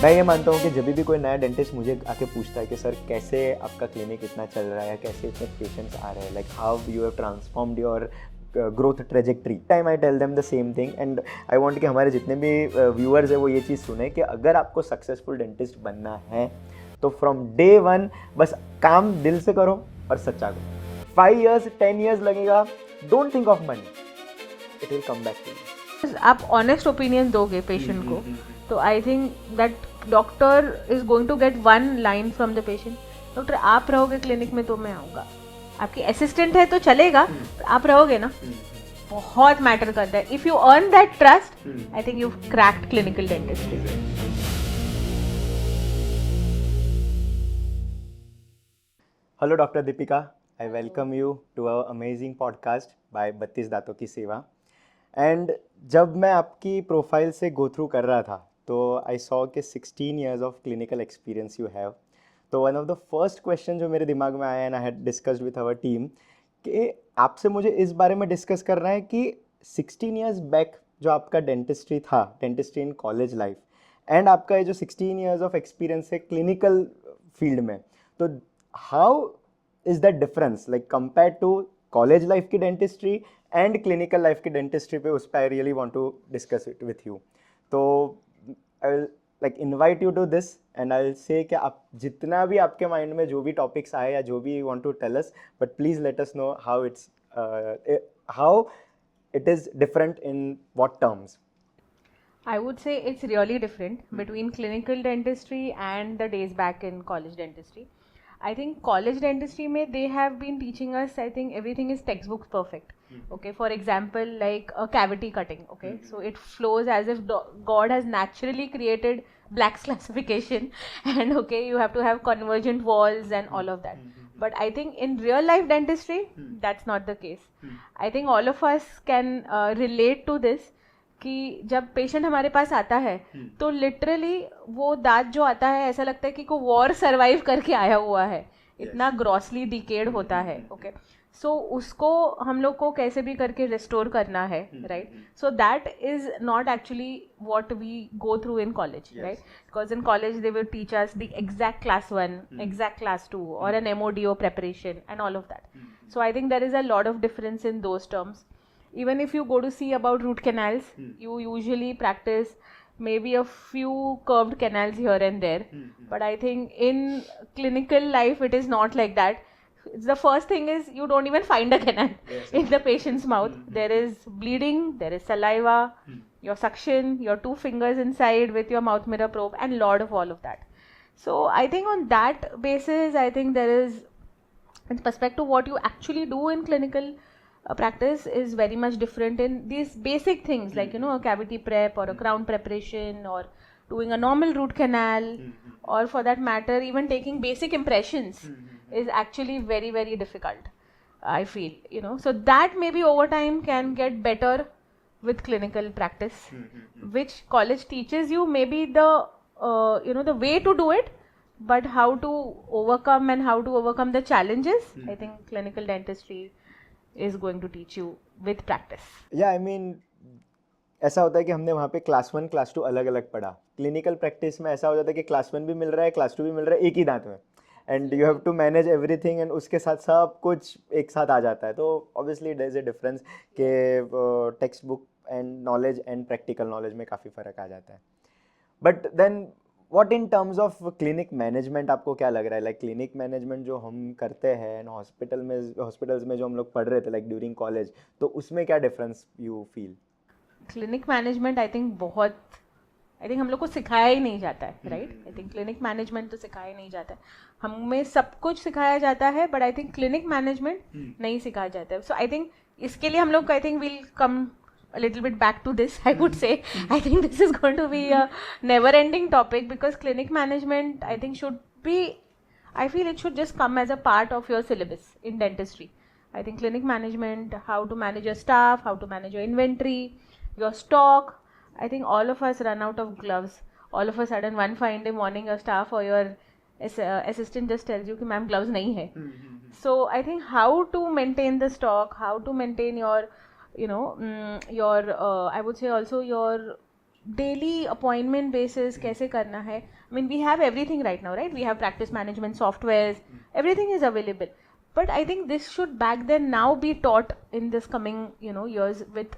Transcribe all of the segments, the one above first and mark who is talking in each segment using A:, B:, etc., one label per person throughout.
A: मैं ये मानता हूँ कि जब भी कोई नया डेंटिस्ट मुझे आके पूछता है कि सर कैसे आपका क्लिनिक इतना चल रहा है, कैसे इतने पेशेंट्स आ रहे हैं, like how you have transformed your growth trajectory, time I tell them the same thing and I want कि हमारे जितने भी व्यूअर्स हैं वो ये चीज़ सुने कि अगर आपको सक्सेसफुल डेंटिस्ट बनना है तो फ्रॉम डे वन बस काम दिल से करो और सच्चा करो. 5 years 10 years लगेगा, don't think of money, it will come back to you.
B: आप ऑनेस्ट ओपिनियन दोगे पेशेंट को तो I think that doctor is going to get one line from the patient, doctor आप रहोगे क्लिनिक में तो मैं आऊँगा. आपकी असिस्टेंट है तो चलेगा, आप रहोगे ना, बहुत मैटर करता है. If you earn that trust, I think you cracked clinical dentistry.
A: Hello doctor Deepika, I welcome you to our amazing podcast by 32 दांतों की सेवा. एंड जब मैं आपकी प्रोफाइल से गो थ्रू कर रहा था तो आई सॉ कि 16 years of clinical experience you have. तो one of the first question जो मेरे दिमाग में आया and I had discussed with our team कि आपसे मुझे इस बारे में डिस्कस करना है कि 16 years बैक जो आपका डेंटिस्ट्री था, dentistry in college life, and आपका ये जो 16 years ऑफ एक्सपीरियंस है क्लिनिकल फील्ड में, तो how is that difference like compare to college life की डेंटिस्ट्री एंड क्लिनिकल लाइफ की डेंटिस्ट्री पे? उस पर I really want to discuss it with you. तो I will like invite you to this and I will say कि आप जितना भी आपके माइंड में जो भी टॉपिक्स आए या जो भी you want to tell us, but please let us know how it is different in what terms?
B: I would say it's really different between clinical dentistry and the days back in college dentistry. I think college dentistry mein they have been teaching us, I think everything is textbook perfect. Okay, for example, like a cavity cutting. Okay, so it flows as if God has naturally created Black's classification, and okay, you have to have convergent walls and all of that. But I think in real life dentistry, that's not the case. I think all of us can relate to this कि जब patient हमारे पास आता है तो literally वो दांत जो आता है ऐसा लगता है कि कोई वॉर सर्वाइव करके आया हुआ है, इतना ग्रॉसली डिकेड होता है. ओके, सो उसको हम लोग को कैसे भी करके रिस्टोर करना है, right? So that is not actually what we go through in college, right? Because in college they will teach us the exact class 1, exact class 2, or an MODO preparation and all of that. So I think there is a lot of difference in those terms. Even if you go to see about root canals, you usually practice maybe a few curved canals here and there. But I think in clinical life it is not like that. The first thing is you don't even find a canal in the patient's mouth. There is bleeding, there is saliva, your suction, your 2 fingers inside with your mouth mirror probe, and lot of all of that. So I think on that basis, I think there is, in perspective, what you actually do in clinical practice is very much different in these basic things, like a cavity prep or a crown preparation, or doing a normal root canal, or for that matter even taking basic impressions is actually very, very difficult, I feel, so that maybe over time can get better with clinical practice, which college teaches you maybe the the way to do it, but how to overcome and how to overcome the challenges, I think clinical dentistry is going to teach you with practice.
A: Yeah, I mean ऐसा होता है कि हमने वहाँ पे class 1 class 2 अलग अलग पढ़ा. क्लिनिकल प्रैक्टिस में ऐसा हो जाता है कि क्लास 1 भी मिल रहा है, क्लास 2 भी मिल रहा है एक ही दांत में, and you have to manage everything, and उसके साथ सब कुछ एक साथ आ जाता है. तो obviously there is a difference कि textbook and knowledge and practical knowledge में काफ़ी फ़र्क आ जाता है. But then what in terms of clinic management आपको क्या लग रहा है? लाइक क्लिनिक मैनेजमेंट जो हम करते हैं हॉस्पिटल्स में जो हम लोग पढ़ रहे थे लाइक ड्यूरिंग कॉलेज, तो उसमें क्या difference you feel?
B: Clinic management I think हम लोग को सिखाया ही नहीं जाता है, right? I think clinic management तो सिखाया नहीं जाता है, हमें सब कुछ सिखाया जाता है, but I think clinic management नहीं सिखाया जाता है. सो आई थिंक इसके लिए हम लोग I think will come a little bit back to this, I would say. I think this is going to be a never ending topic, because clinic management I think I feel it should just come as a part of your syllabus in dentistry. I think clinic management, how to manage your staff, how to manage your inventory, your stock. I think all of us run out of gloves. All of a sudden one fine day morning your staff or your assistant just tells you कि ma'am gloves नहीं है. So I think how to maintain the stock, how to maintain your I would say also your daily appointment basis कैसे करना है. I mean, we have everything right now, right? We have practice management softwares, everything is available. But I think this should back then now be taught in this coming, years with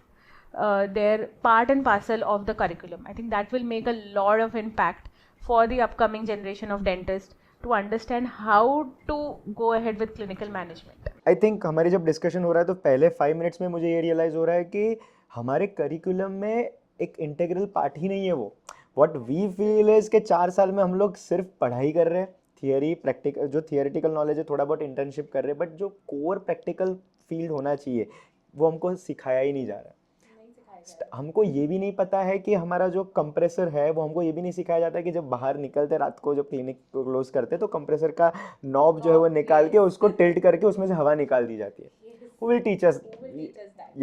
B: their part and parcel of the curriculum. I think that will make a lot of impact for the upcoming generation of dentists to understand how to go ahead with clinical management.
A: I think हमारी जब discussion हो रहा है तो पहले 5 minutes में मुझे ये रियलाइज़ हो रहा है कि हमारे करिकुलम में एक इंटीग्रल पार्ट ही नहीं है वो. व्हाट वी फील इज़ कि 4 साल में हम लोग सिर्फ पढ़ाई कर रहे हैं, थियरी प्रैक्टिकल, जो थियोरेटिकल नॉलेज है थोड़ा बहुत इंटर्नशिप कर रहे हैं, बट जो कोर प्रैक्टिकल फील्ड होना चाहिए वो हमको सिखाया ही नहीं जा रहा. हमको ये भी नहीं पता है कि हमारा जो कंप्रेसर है वो हमको ये भी नहीं सिखाया जाता है कि जब बाहर निकलते रात को, जब क्लिनिक क्लोज करते तो कंप्रेसर का नॉब जो है वो निकाल के उसको टिल्ट करके उसमें से हवा निकाल दी जाती है. Who will teach us?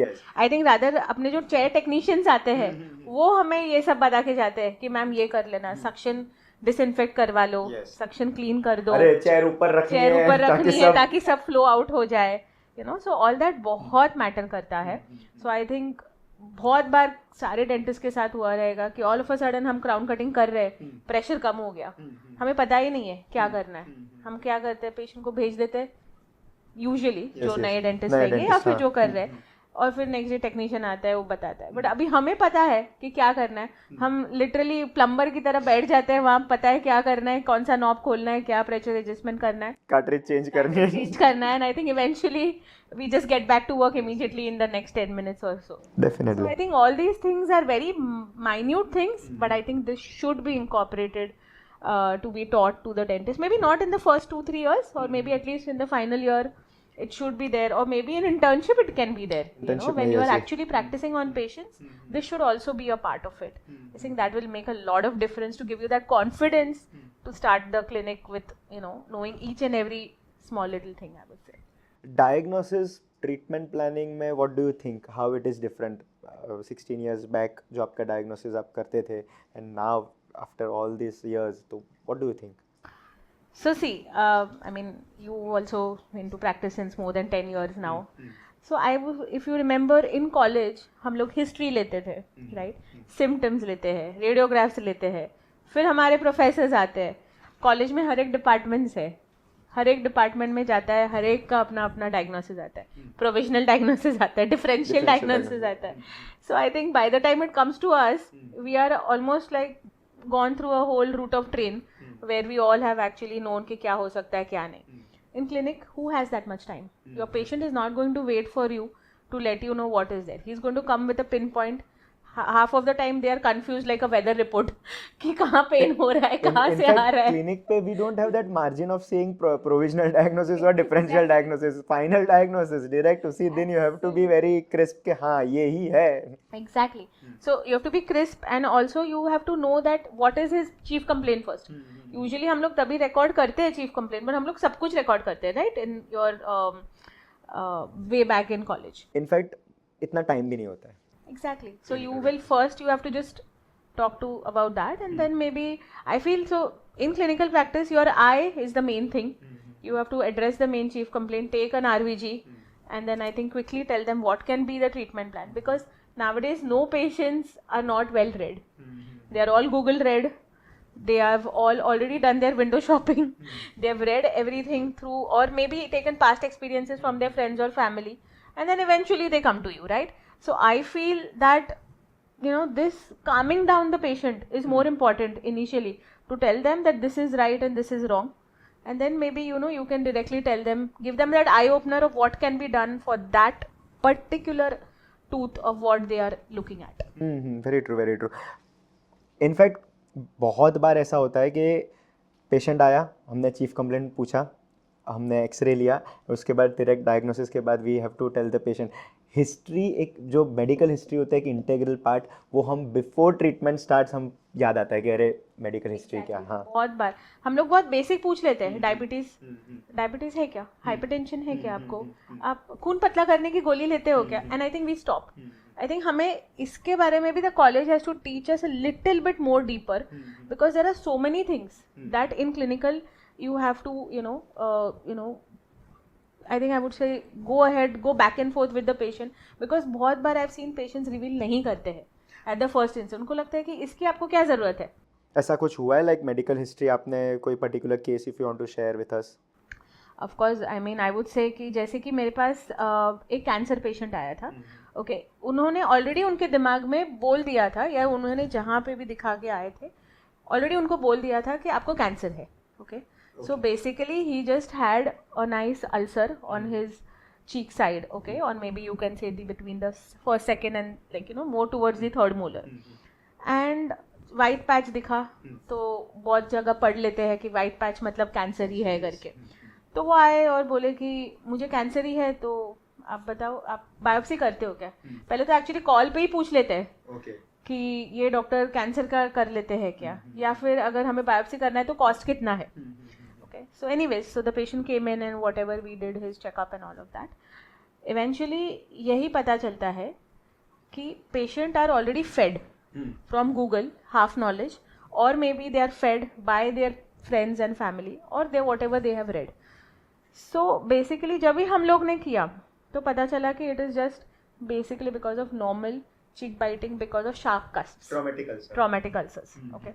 A: Yes.
B: I think rather अपने जो चेयर टेक्नीशियंस आते हैं वो हमें ये सब बता के जाते हैं कि मैम ये कर लेना, सक्शन डिसइंफेक्ट करवा लो, सक्शन क्लीन कर दो,
A: अरे चेयर ऊपर रखनी
B: है ताकि सब फ्लो आउट हो जाए, सो ऑल दैट बहुत मैटर करता है. सो आई थिंक बहुत बार सारे डेंटिस्ट के साथ हुआ रहेगा कि ऑल ऑफ अ सडन हम क्राउन कटिंग कर रहे हैं, प्रेशर कम हो गया, हमें पता ही नहीं है क्या करना है. हम क्या करते हैं, पेशेंट को भेज देते हैं यूजुअली, जो नए डेंटिस्ट रहेंगे या फिर जो कर रहे हैं, और फिर नेक्स्ट डे टेक्नीशियन आता है वो बताता है. बट अभी हमें पता है कि क्या करना है. हम लिटरली प्लम्बर की तरह बैठ जाते हैं वहाँ, पता है क्या करना है, कौन सा नॉब खोलना है, क्या प्रेशर एडजस्टमेंट करना है,
A: कार्ट्रिज चेंज करना है.
B: And I think eventually we just get back to work immediately in the next 10 minutes or so.
A: Definitely.
B: So I think all these things are very minute things, but I think this should be incorporated to be taught to the dentist. Maybe not in the first 2-3 years, or maybe at least in the final year it should be there, or maybe in internship it can be there. When you are actually practicing on patients, this should also be a part of it. I think that will make a lot of difference to give you that confidence to start the clinic with, knowing each and every small little thing, I would say.
A: Diagnosis, treatment planning में what do you think, how it is different 16 years back जो आपका diagnosis आप करते थे and now after all this years, तो what do you think?
B: So see, I mean, you also into practice since more than 10 years now. So if you remember in college, हम लोग history लेते थे, right? Symptoms लेते हैं, radiographs लेते हैं, फिर हमारे प्रोफेसर्स आते हैं. कॉलेज में हर एक डिपार्टमेंट्स है, हर एक डिपार्टमेंट में जाता है, हर एक का अपना अपना डायग्नोसिस आता है, प्रोविजनल डायग्नोसिस आता है, डिफरेंशियल डायग्नोसिस आता है. So I think by the time it comes to us, we are almost like gone through a whole route of train where we all have actually known कि क्या हो सकता है क्या नहीं. In clinic who has that much time? Your patient is not going to wait for you to let you know what is there. He's going to come with a pinpoint. Half of the time they are confused like a weather report कि कहाँ pen हो रहा है, कहाँ से आ रहा है.
A: Clinic पे we don't have that margin of saying provisional diagnosis or differential diagnosis, final diagnosis, direct to see, then you have to be very crisp कि हाँ ये ही है.
B: Exactly. So you have to be crisp and also you have to know that what is his chief complaint first. Usually हम लोग तभी record करते हैं chief complaint, but हम लोग सब कुछ record करते हैं, right? In your way back in college.
A: In fact इतना time भी नहीं होता है.
B: Exactly. So you have to just talk to about that, and then maybe I feel so in clinical practice your eye is the main thing. You have to address the main chief complaint, take an RVG, and then I think quickly tell them what can be the treatment plan, because nowadays no patients are not well read. They are all Google read. They have all already done their window shopping. They have read everything through, or maybe taken past experiences from their friends or family, and then eventually they come to you, right? So I feel that this calming down the patient is more important initially, to tell them that this is right and this is wrong, and then maybe you can directly tell them, give them that eye opener of what can be done for that particular tooth of what they are looking at.
A: Very true, very true. In fact बहुत बार ऐसा होता है कि patient आया, हमने chief complaint पूछा, हमने x ray लिया, उसके बाद डायरेक्ट डायग्नोसिस के बाद we have to tell the patient history. एक जो मेडिकल हिस्ट्री होता है एक इंटीग्रल पार्ट, वो हम बिफोर ट्रीटमेंट स्टार्ट्स हम याद आता है कि अरे मेडिकल हिस्ट्री क्या. हाँ,
B: बहुत बार हम लोग बहुत बेसिक पूछ लेते हैं, डायबिटीज है क्या, हाइपरटेंशन है क्या, आपको आप खून पतला करने की गोली लेते हो क्या, and I think we stop. I think हमें इसके बारे में भी the college has to teach us a little bit more deeper, because there are so many things that in clinical you have to I think I would say go back and forth with the patient, because बहुत बार I've seen patients reveal नहीं करते हैं. At the first instant उनको लगता है कि इसकी आपको क्या ज़रूरत है.
A: ऐसा कुछ हुआ है लाइक मेडिकल हिस्ट्री आपने कोई particular case if you want to share with us?
B: Of course I mean I would say कि जैसे कि मेरे पास एक कैंसर पेशेंट आया था. ओके, उन्होंने ऑलरेडी उनके दिमाग में बोल दिया था, या उन्होंने जहाँ पे भी दिखा के आए थे ऑलरेडी उनको बोल दिया था कि आपको कैंसर है. Okay, so basically he just had a nice ulcer on his cheek side, okay, or maybe you can say the between the first, second and like more towards the third molar. And white patch दिखा तो बहुत जगह पढ़ लेते हैं कि white patch मतलब cancer ही है करके. तो वो आए और बोले कि मुझे कैंसर ही है, तो आप बताओ आप बायोप्सी करते हो क्या. पहले तो एक्चुअली कॉल पे ही पूछ लेते हैं कि ये डॉक्टर कैंसर का कर लेते हैं क्या, या फिर अगर हमें बायोप्सी करना है तो कॉस्ट कितना है. So anyways, so the patient came in and whatever we did his checkup and all of that. Eventually यही पता चलता है कि patient are already fed from Google, half knowledge, or maybe they are fed by their friends and family, or they whatever they have read. So basically जब भी हम लोग ने किया तो पता चला कि it is just basically because of normal cheek biting because of sharp cuts, traumatic ulcers. Okay,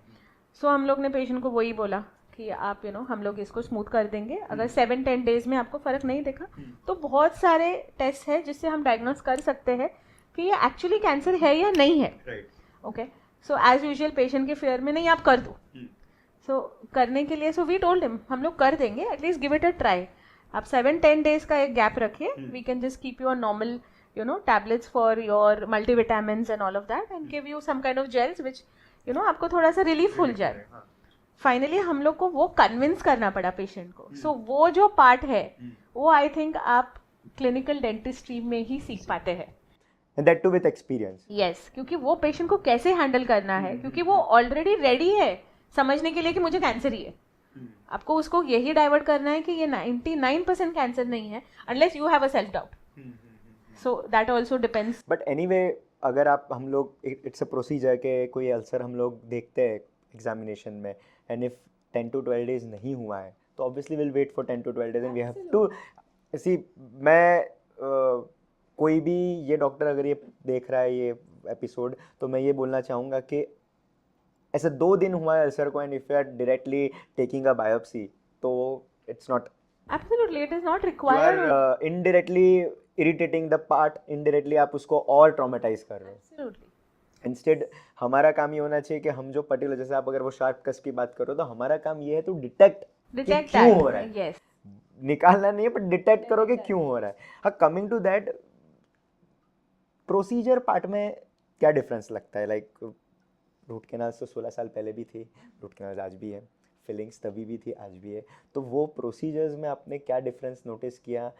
B: so हम लोग ने patient को वही बोला कि आप हम लोग इसको स्मूथ कर देंगे. अगर 7-10 डेज में आपको फ़र्क नहीं दिखा तो बहुत सारे टेस्ट है जिससे हम डायग्नोस कर सकते हैं कि ये एक्चुअली कैंसर है या नहीं है. Okay, so as usual patient के फेयर में नहीं आप कर दो. सो करने के लिए वी टोल्ड हिम हम लोग कर देंगे, at least give it a try. आप 7-10 डेज का एक गैप रखिए. We can just keep your normal tablets for your multivitamins and all of that and give you some kind of gels which आपको थोड़ा सा रिलीफ मिल जाए. फाइनली हम लोग को वो कन्विंस करना पड़ा पेशेंट को. सो वो जो पार्ट है वो आई थिंक आप क्लिनिकल डेंटिस्ट्री में ही सीख पाते हैं.
A: And that too with experience.
B: Yes, क्योंकि वो पेशेंट को कैसे हैंडल करना है, क्योंकि वो ऑलरेडी रेडी है समझने के लिए कि मुझे कैंसर ही है. आपको उसको यही डाइवर्ट करना है कि ये 99% कैंसर नहीं है unless you have a self doubt. So that also depends.
A: But anyway, अगर आप हम लोग इट्स अ प्रोसीजर के कोई अल्सर हम लोग देखते हैं एग्जामिनेशन में and if 10 to 12 days नहीं हुआ है तो obviously we'll wait for 10 to 12 days and we have to see. मैं कोई भी ये डॉक्टर अगर ये देख रहा है ये एपिसोड तो मैं ये बोलना चाहूँगा कि ऐसे 2 दिन हुआ है अल्सर को and if you are directly taking a biopsy तो it's not.
B: Absolutely, it is not required.
A: You are indirectly irritating the part, indirectly आप उसको और traumatize कर रहे हो.
B: Absolutely.
A: इंस्टेड हमारा काम ये होना चाहिए कि हम जो पर्टिकुलर जैसे आप अगर वो शार्प कस की बात करो तो हमारा काम ये है तो डिटेक्ट क्यों हो रहा है.
B: yes.
A: निकालना नहीं है पर डिटेक्ट करो कि क्यों हो रहा है. हाँ, coming to that procedure part में क्या डिफरेंस लगता है. लाइक रूट कैनाल्स तो 16 साल पहले भी थी, रूट कैनाल्स आज भी है, फिलिंग्स तभी भी थी आज भी है. तो वो प्रोसीजर्स में आपने क्या डिफरेंस नोटिस किया.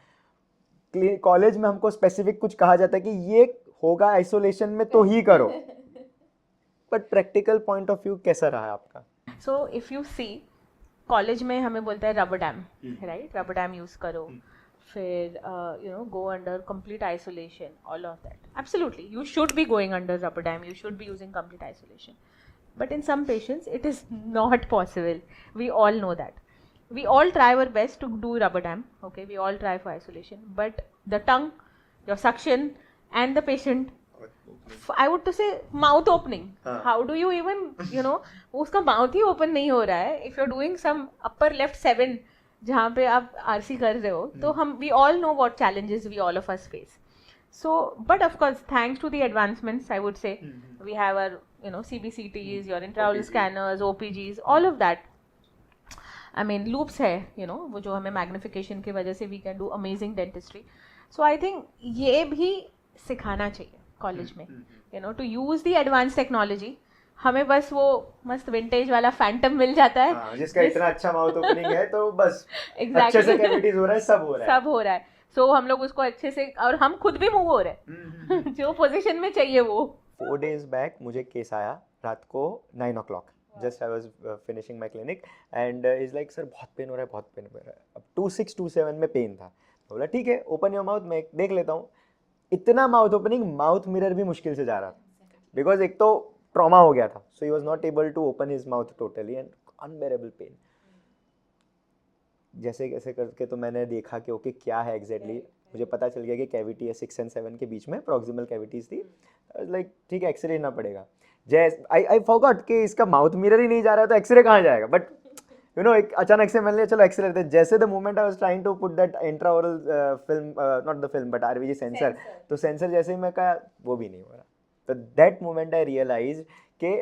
A: कॉलेज में हमको स्पेसिफिक कुछ कहा जाता है कि ये होगा आइसोलेशन में तो ही करो, but practical point of view कैसा रहा आपका.
B: So if you see college में हमें बोलता है rubber dam, right, rubber dam use करो, फिर go under complete isolation, all of that. Absolutely you should be going under rubber dam, you should be using complete isolation, but in some patients it is not possible. We all know that. We all try our best to do rubber dam, okay, we all try for isolation, but the tongue, your suction and the patient, I would to say mouth opening, how do you even उसका mouth ही open नहीं हो रहा है. if you're doing some upper left 7 जहाँ पे आप RC कर रहे हो तो हम we all know what challenges we all of us face. So but of course thanks to the advancements I would say we have our CBCTs, your intraoral scanners, OPGs, all of that. I mean loops है वो जो हमें magnification की वजह से we can do amazing dentistry. So I think ये भी सिखाना चाहिए कॉलेज में to use the advance technology. हमें बस वो मस्त विंटेज वाला फैंटम मिल जाता है
A: जिसका इतना अच्छा माउथ ओपनिंग है तो बस अच्छे से कैविटीज हो रहा है, सब हो रहा है.
B: सो हम लोग उसको अच्छे से, और हम खुद भी मूव हो रहे हैं जो पोजीशन में चाहिए वो.
A: 4 days बैक मुझे केस आया रात को 9 o'clock. Just I was finishing my clinic and he's like sir बहुत पेन हो रहा है, बहुत पेन हो रहा है. अब 26-27 में पेन था. बोला ठीक है ओपन योर माउथ, मैं देख लेता हूँ. इतना माउथ ओपनिंग, माउथ मिरर भी मुश्किल से जा रहा था बिकॉज एक तो ट्रॉमा हो गया था. So he was not able to open his mouth totally and unbearable pain. जैसे कैसे करके तो मैंने देखा कि ओके क्या है एग्जैक्टली. मुझे पता चल गया कि कैविटी है 6 and 7 के बीच में, प्रॉक्सिमल कैविटीज थी। लाइक ठीक है, एक्सरे लेना पड़ेगा। आई फॉरगॉट कि इसका माउथ मिरर ही नहीं जा रहा है तो एक्सरे कहाँ जाएगा, बट यू नो एक अचानक से मैंने चलो एक्सरे लेते हैं। जैसे the moment I was trying to put that intraoral film, not the film but RVG sensor, तो सेंसर जैसे ही मैं कहा वो भी नहीं हो रहा। तो दैट मोमेंट आई रियलाइज कि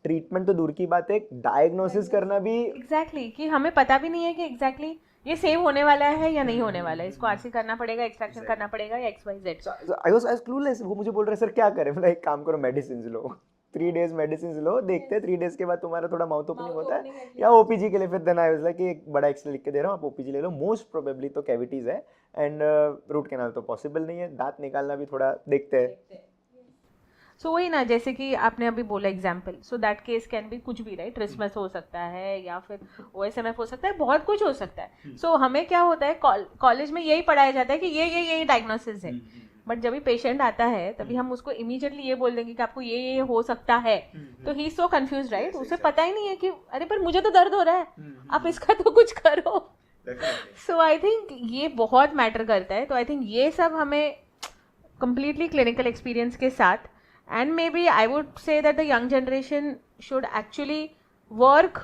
A: ट्रीटमेंट तो दूर की बात है, डायग्नोसिस करना भी
B: एग्जैक्टली कि हमें पता भी नहीं है कि एग्जैक्टली ये सेव होने वाला है या नहीं होने वाला है, इसको आरसी करना पड़ेगा, एक्सट्रैक्शन करना पड़ेगा या XYZ।
A: I was clueless. वो मुझे बोल रहे सर क्या करें, मतलब एक काम करो मेडिसिन लो, 3 days मेडिसिन लो, देखते हैं 3 days के बाद तुम्हारा थोड़ा माउथ ओपनिंग होता है या ओपीजी के लिए। फिर देन आई वाज लाइक कि एक बड़ा एक्सरे लिख के दे रहा हूँ, आप ओपीजी ले लो, मोस्ट प्रोबेबली तो कैविटीज है एंड रूट कैनाल तो पॉसिबल नहीं है, दांत निकालना भी थोड़ा देखते हैं।
B: सो वही ना, जैसे कि आपने अभी बोला example, so that case can be कुछ भी, राइट, ट्रिस्मस हो सकता है या फिर OSMF हो सकता है, बहुत कुछ हो सकता है। सो हमें क्या होता है, कॉलेज में यही पढ़ाया जाता है कि ये डायग्नोसिस है, बट जब भी पेशेंट आता है तभी हम उसको इमीडिएटली ये बोल देंगे कि आपको ये हो सकता है, तो he is so confuse, right, उसे पता ही नहीं है कि अरे पर मुझे तो दर्द हो रहा है, आप इसका तो कुछ करो। सो आई थिंक ये बहुत मैटर करता है। तो आई थिंक ये सब हमें completely clinical experience के साथ, and maybe I would say that the young generation should actually work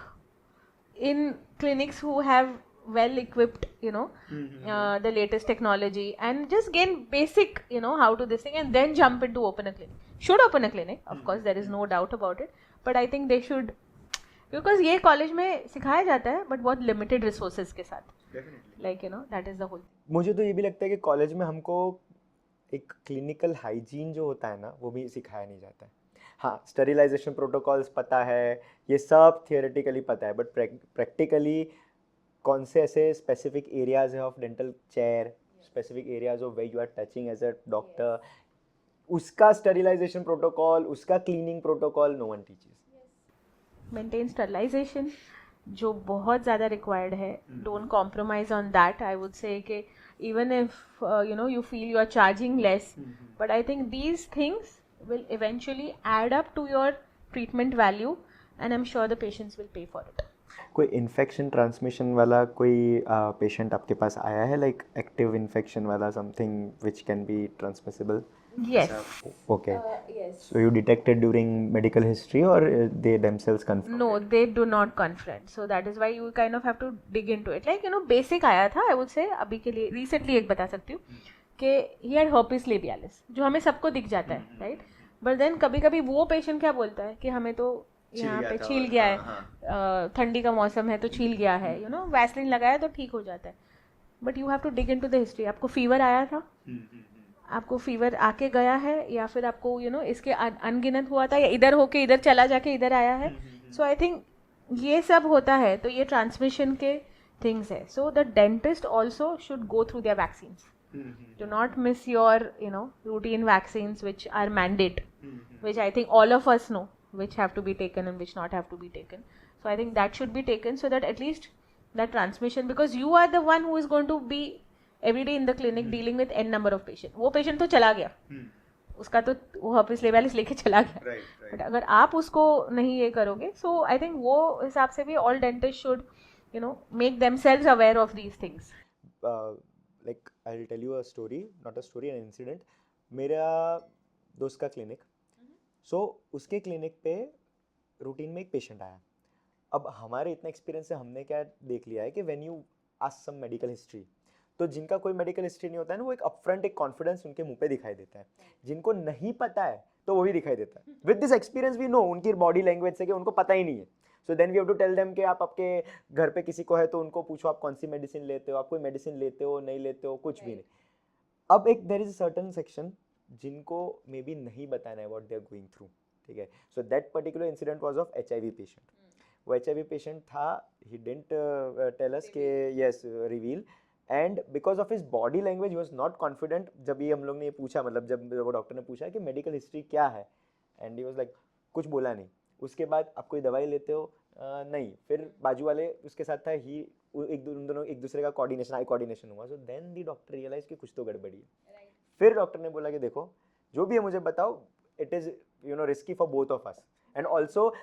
B: in clinics who have well equipped, the latest technology, and just gain basic, how to this thing, and then jump into open a clinic. Should open a clinic, of course, there is no doubt about it, but I think they should, because ये college में सिखाया जाता है but बहुत limited resources के साथ, like that is the whole.
A: मुझे तो ये भी लगता है कि कॉलेज में हमको एक क्लिनिकल हाइजीन जो होता है ना, वो भी सिखाया नहीं जाता है। हाँ, स्टरिलाइजेशन प्रोटोकॉल्स पता है, ये सब थियोरेटिकली पता है, बट प्रैक्टिकली कौन से ऐसे स्पेसिफिक एरियाज है of dental chair, specific areas of where you are touching as a doctor, उसका स्टरिलाइजेशन प्रोटोकॉल, उसका cleaning protocol, no one teaches.
B: Maintain sterilisation जो बहुत ज़्यादा रिक्वायर्ड है, don't compromise on that. I would say कि even if you feel you are charging less, but I think these things will eventually add up to your treatment value, and I'm sure the patients will pay for it.
A: कोई infection transmission वाला कोई patient आपके पास आया है, like active infection वाला, something which can be transmissible?
B: Yes.
A: Okay.
B: Yes.
A: So you detected during medical history or they themselves confronted?
B: No, they do not confront. So that is why you kind of have to dig into it. Like, basic आया था, I would say, अभी के लिए recently एक बता सकती हूँ कि he had herpes labialis, जो हमें सबको दिख जाता है, right? But then कभी कभी वो पेशेंट क्या बोलता है कि हमें तो यहाँ पे छील गया है, ठंडी का मौसम है तो छील गया है, वैसलीन लगाया तो ठीक हो जाता है। But you have to dig into the history. आपको फीवर आया था, आपको फीवर आके गया है, या फिर आपको इसके अनगिनत हुआ था, या इधर होके इधर चला जाके इधर आया है। सो आई थिंक ये सब होता है, तो ये ट्रांसमिशन के थिंग्स है। So the dentist also should go through their vaccines. Do not miss your routine vaccines which are mandate, which I think all of us know which have to be taken and which not have to be taken. So I think that should be taken, so that at least that transmission, because you are the one who is going to be every day in the clinic dealing with n number of patients. वो patient तो चला गया, उसका तो वो herpes labialis लेके चला गया, but अगर आप उसको नहीं ये करोगे, so I think वो हिसाब से भी all dentists should make themselves aware of these things.
A: Like I'll tell you a story, not a story, an incident. मेरा दोस्त का क्लिनिक, सो उसके क्लिनिक पे रूटीन में एक पेशेंट आया। अब हमारे इतना एक्सपीरियंस से हमने क्या देख लिया है कि when you ask some medical history, तो जिनका कोई मेडिकल हिस्ट्री नहीं होता है ना, वो एक अपफ्रंट एक कॉन्फिडेंस उनके मुंह पे दिखाई देता है। जिनको नहीं पता है तो वो भी दिखाई देता है। With this experience we know उनकी बॉडी लैंग्वेज से कि उनको पता ही नहीं है। So then we have to tell them कि आप आपके घर पे किसी को है तो उनको पूछो आप कौन सी मेडिसिन लेते हो, आप कोई मेडिसिन लेते हो नहीं लेते हो, कुछ भी नहीं। अब एक there is a certain section जिनको मे बी नहीं बताना है what they are going through, ठीक है। So that particular incident was of HIV patient. वो HIV पेशेंट था, ही डिडंट टेल अस के yes reveal, and because of his body language he was not confident. जब ये हम लोग ने ये पूछा, मतलब जब वो डॉक्टर ने पूछा कि मेडिकल हिस्ट्री क्या है, एंड ही वाज लाइक कुछ बोला नहीं। उसके बाद आप कोई दवाई लेते हो? नहीं। फिर बाजू वाले उसके साथ था, ही दोनों एक दूसरे का कोऑर्डिनेशन, आई कोऑर्डिनेशन हुआ। So then the doctor realise कि कुछ तो गड़बड़ी है। फिर डॉक्टर ने बोला कि देखो जो भी है मुझे बताओ, it is risky for both of us and also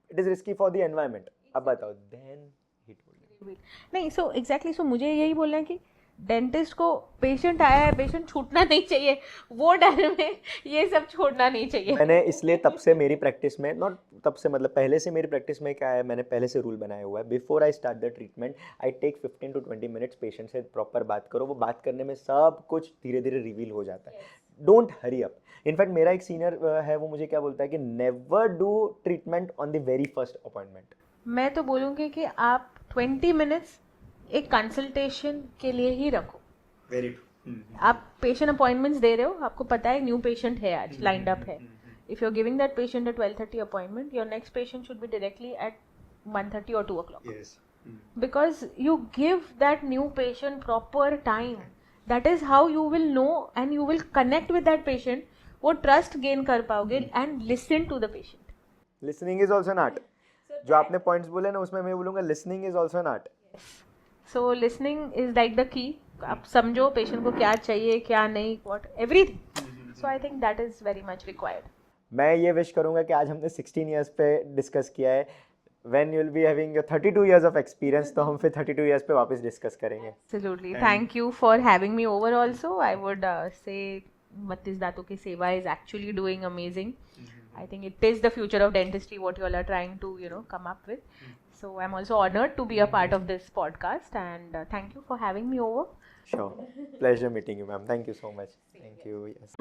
A: it is risky for the environment. अब बताओ, देन ही टोल्ड मी।
B: नहीं, सो एग्जैक्टली, सो मुझे यही बोलना है कि डेंटिस्ट को पेशेंट आया है, पेशेंट छूटना नहीं चाहिए, वो डर में ये सब छोड़ना नहीं चाहिए.
A: मैंने इसलिए तब से मेरी प्रैक्टिस में, नॉट तब से मतलब पहले से मेरी प्रैक्टिस में क्या है, मैंने पहले से रूल बनाया हुआ है, before I start the treatment I take 15 to 20 minutes patient से प्रॉपर बात करो. वो बात करने में सब कुछ धीरे धीरे रिवील हो जाता है. Don't hurry up. इनफैक्ट मेरा एक सीनियर है, वो मुझे क्या बोलता है कि never do treatment on the very first appointment.
B: मैं तो बोलूँगी कि आप 20 मिनट्स एक कंसल्टेशन के लिए ही रखो.
A: Very true.
B: आप पेशेंट अपॉइंटमेंट्स दे रहे हो, आपको पता है न्यू पेशेंट है आज लाइंड अप है. If you are giving that patient a 12:30 appointment, your next patient should be directly at 1:30 or 2 o'clock.
A: यस.
B: Because you give that new patient proper time. That is how you will know and you will connect with that patient. वो trust gain कर पाओगे and listen to the patient.
A: Listening is also an art. जो आपने points बोले ना, उसमें मैं बोलूँगा listening is also an art.
B: So listening is like the key. आप समझो पेशेंट को क्या चाहिए, क्या नहीं, what everything. So I think that is very much required.
A: मैं ये विश करूँगा कि आज हमने 16 ईयर्स पे डिस्कस किया है. When you'll be having your 32 years of experience, तो हम फिर 32 years पे वापस डिस्कस करेंगे.
B: Absolutely. Thank you for having me over also. I would say Battis Dato Ki Seva is actually doing amazing. I think it is the future of dentistry, what you all are trying to, come up with. So I'm also honored to be a part of this podcast, and thank you for having me over.
A: Sure. Pleasure meeting you, ma'am. Thank you so much. Thank you. Yes.